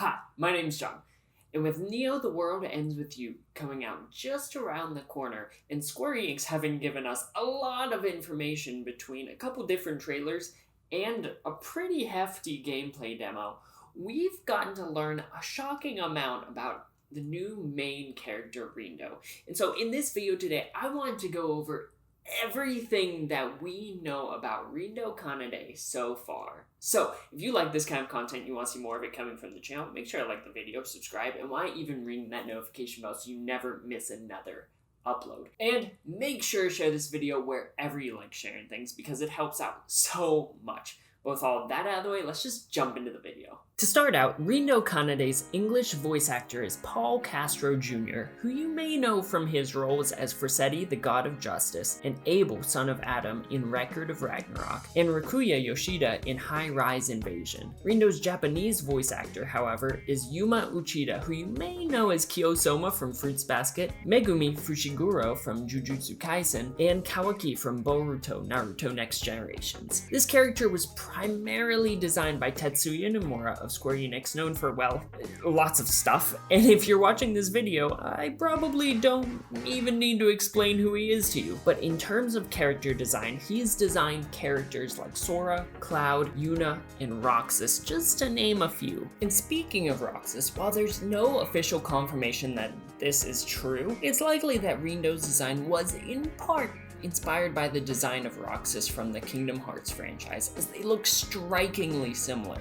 Hi, my name's John, and with Neo The World Ends With You coming out just around the corner, and Square Enix having given us a lot of information between a couple different trailers and a pretty hefty gameplay demo, we've gotten to learn a shocking amount about the new main character, Rindo. And so in this video today, I wanted to go over everything that we know about Rindo Kanade so far. So, if you like this kind of content, you want to see more of it coming from the channel, make sure to like the video, subscribe, and why even ring that notification bell so you never miss another upload. And make sure to share this video wherever you like sharing things because it helps out so much. With all of that out of the way, let's just jump into the video. To start out, Rindo Kanade's English voice actor is Paul Castro Jr., who you may know from his roles as Fawcetti, the God of Justice, and Abel, son of Adam, in Record of Ragnarok, and Rakuya Yoshida in High Rise Invasion. Rindo's Japanese voice actor, however, is Yuma Uchida, who you may know as Kiyosoma from Fruits Basket, Megumi Fushiguro from Jujutsu Kaisen, and Kawaki from Boruto Naruto Next Generations. This character was primarily designed by Tetsuya Nomura of Square Enix, known for, well, lots of stuff. And if you're watching this video, I probably don't even need to explain who he is to you. But in terms of character design, he's designed characters like Sora, Cloud, Yuna, and Roxas, just to name a few. And speaking of Roxas, while there's no official confirmation that this is true, it's likely that Rindo's design was in part inspired by the design of Roxas from the Kingdom Hearts franchise, as they look strikingly similar.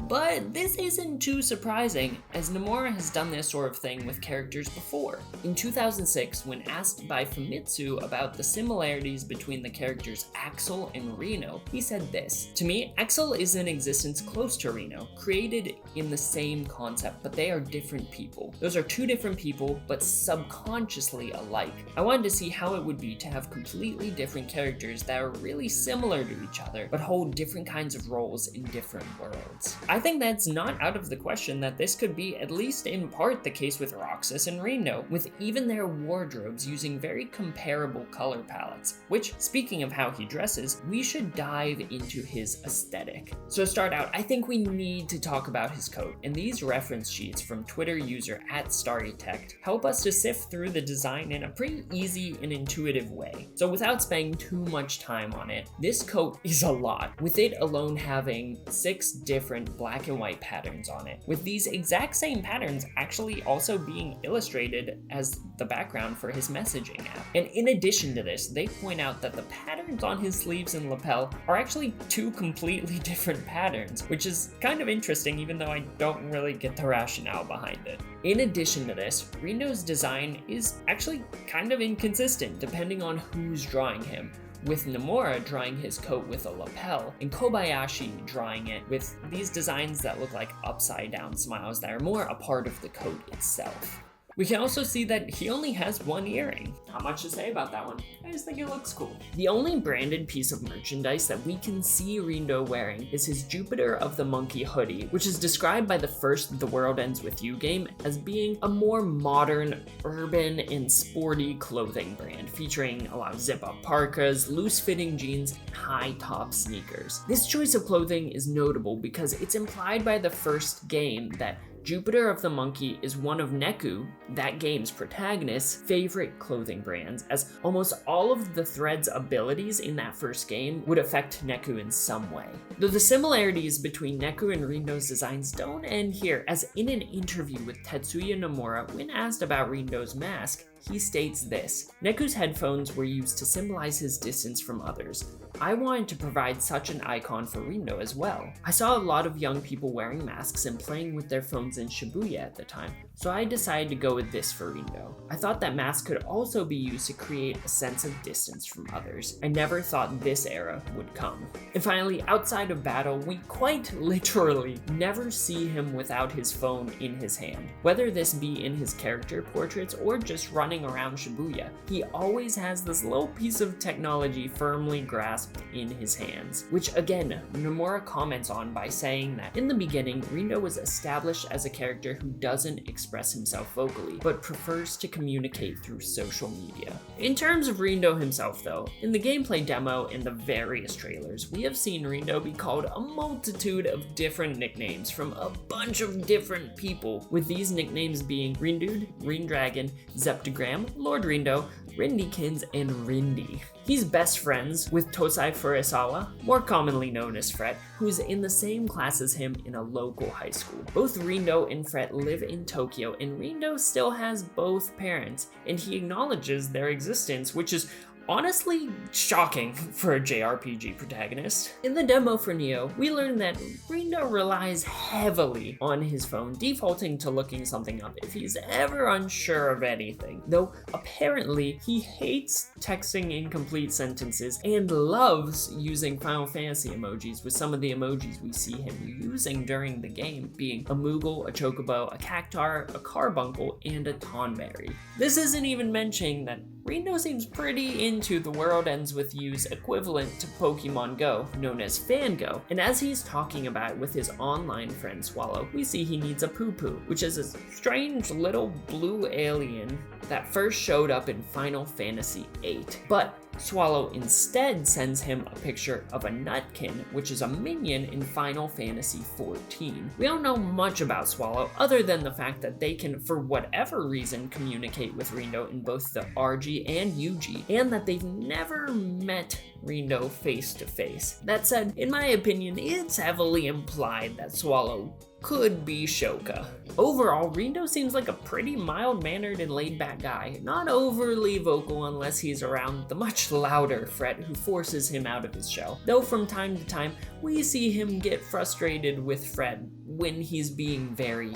But this isn't too surprising, as Nomura has done this sort of thing with characters before. In 2006, when asked by Famitsu about the similarities between the characters Axel and Reno, he said this: "To me, Axel is an existence close to Reno, created in the same concept, but they are different people. Those are two different people, but subconsciously alike. I wanted to see how it would be to have completely different characters that are really similar to each other, but hold different kinds of roles in different worlds." I think that's not out of the question that this could be at least in part the case with Roxas and Reno, with even their wardrobes using very comparable color palettes, which, speaking of how he dresses, we should dive into his aesthetic. So to start out, I think we need to talk about his coat, and these reference sheets from Twitter user @StarryTech help us to sift through the design in a pretty easy and intuitive way. So without spending too much time on it, this coat is a lot, with it alone having 6 different black and white patterns on it, with these exact same patterns actually also being illustrated as the background for his messaging app. And in addition to this, they point out that the patterns on his sleeves and lapel are actually 2 completely different patterns, which is kind of interesting even though I don't really get the rationale behind it. In addition to this, Rindo's design is actually kind of inconsistent depending on who's drawing him, with Nomura drawing his coat with a lapel, and Kobayashi drawing it with these designs that look like upside down smiles that are more a part of the coat itself. We can also see that he only has 1 earring. Not much to say about that one. I just think it looks cool. The only branded piece of merchandise that we can see Rindo wearing is his Jupiter of the Monkey hoodie, which is described by the first The World Ends With You game as being a more modern, urban, and sporty clothing brand, featuring a lot of zip-up parkas, loose-fitting jeans, and high-top sneakers. This choice of clothing is notable because it's implied by the first game that Jupiter of the Monkey is one of Neku, that game's protagonist's, favorite clothing brands, as almost all of the thread's abilities in that first game would affect Neku in some way. Though the similarities between Neku and Rindo's designs don't end here, as in an interview with Tetsuya Nomura, when asked about Rindo's mask, he states this: "Neku's headphones were used to symbolize his distance from others. I wanted to provide such an icon for Rindo as well. I saw a lot of young people wearing masks and playing with their phones in Shibuya at the time, so I decided to go with this for Rindo. I thought that masks could also be used to create a sense of distance from others. I never thought this era would come." And finally, outside of battle, we quite literally never see him without his phone in his hand. Whether this be in his character portraits or just running around Shibuya, he always has this little piece of technology firmly grasped clasped in his hands. Which again, Nomura comments on by saying that in the beginning, Rindo was established as a character who doesn't express himself vocally, but prefers to communicate through social media. In terms of Rindo himself though, in the gameplay demo and the various trailers, we have seen Rindo be called a multitude of different nicknames from a bunch of different people, with these nicknames being Rindude, Rindragon, Zeptagram, Lord Rindo, Rindykins, and Rindy. He's best friends with Tosai Furusawa, more commonly known as Fret, who's in the same class as him in a local high school. Both Rindo and Fret live in Tokyo, and Rindo still has both parents, and he acknowledges their existence, which is honestly shocking for a JRPG protagonist. In the demo for Neo, we learn that Rindo relies heavily on his phone, defaulting to looking something up if he's ever unsure of anything. Though apparently he hates texting incomplete sentences and loves using Final Fantasy emojis, with some of the emojis we see him using during the game being a Moogle, a Chocobo, a Cactar, a Carbuncle, and a Tonberry. This isn't even mentioning that Rindo seems pretty into the World Ends With You's equivalent to Pokemon Go, known as Fango, and as he's talking about it with his online friend Swallow, we see he needs a poo-poo, which is a strange little blue alien that first showed up in Final Fantasy VIII. But Swallow instead sends him a picture of a Nutkin, which is a minion in Final Fantasy XIV. We don't know much about Swallow other than the fact that they can, for whatever reason, communicate with Rindo in both the RG and UG, and that they've never met Rindo face to face. That said, in my opinion, it's heavily implied that Swallow could be Shoka. Overall, Rindo seems like a pretty mild-mannered and laid-back guy, not overly vocal unless he's around the much louder Fret who forces him out of his shell. Though from time to time, we see him get frustrated with Fret when he's being very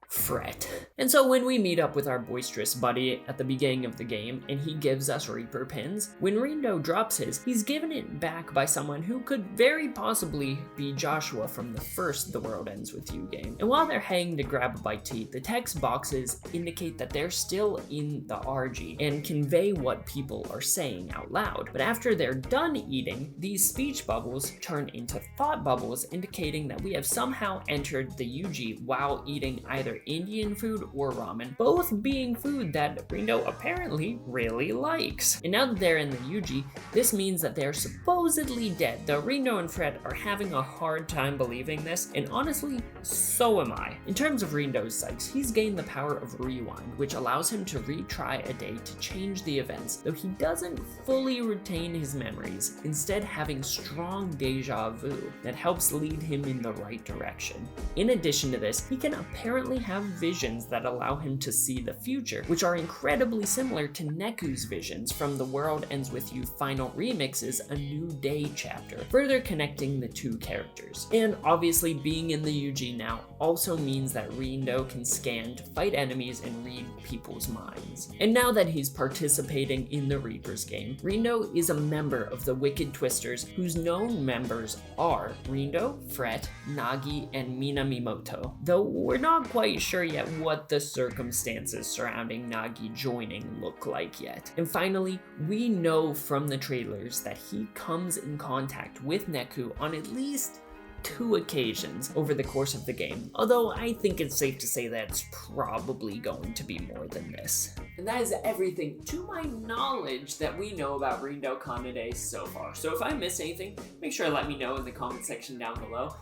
Fret. And so when we meet up with our boisterous buddy at the beginning of the game and he gives us Reaper pins, when Rindo drops his, he's given it back by someone who could very possibly be Joshua from the first The World Ends With You game. And while they're heading to grab a bite to eat, the text boxes indicate that they're still in the RG and convey what people are saying out loud. But after they're done eating, these speech bubbles turn into thought bubbles, indicating that we have somehow entered the UG while eating either Indian food or ramen, both being food that Rindo apparently really likes. And now that they're in the UG, this means that they're supposedly dead, though Rindo and Fred are having a hard time believing this, and honestly, so am I. In terms of Rindo's psyches, he's gained the power of Rewind, which allows him to retry a day to change the events, though he doesn't fully retain his memories, instead having strong deja vu that helps lead him in the right direction. In addition to this, he can apparently have visions that allow him to see the future, which are incredibly similar to Neku's visions from The World Ends With You Final Remix's A New Day chapter, further connecting the two characters. And obviously being in the UG now also means that Rindo can scan to fight enemies and read people's minds. And now that he's participating in the Reapers game, Rindo is a member of the Wicked Twisters, whose known members are Rindo, Fret, Nagi, and Minamimoto, though we're not quite sure yet what the circumstances surrounding Nagi joining look like yet. And finally, we know from the trailers that he comes in contact with Neku on at least 2 occasions over the course of the game, although I think it's safe to say that it's probably going to be more than this. And that is everything, to my knowledge, that we know about Rindo Kanade so far. So if I miss anything, make sure to let me know in the comment section down below.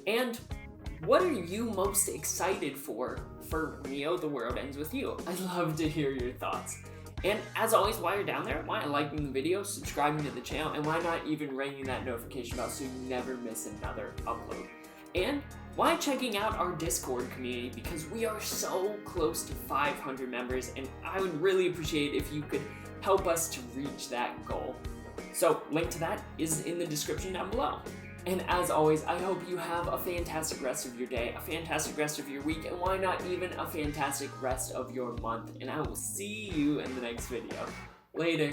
And what are you most excited for Neo The World Ends With You? I'd love to hear your thoughts. And as always, while you're down there, why not liking the video, subscribing to the channel, and why not even ringing that notification bell so you never miss another upload. And why checking out our Discord community, because we are so close to 500 members, and I would really appreciate if you could help us to reach that goal. So link to that is in the description down below. And as always, I hope you have a fantastic rest of your day, a fantastic rest of your week, and why not even a fantastic rest of your month. And I will see you in the next video. Later.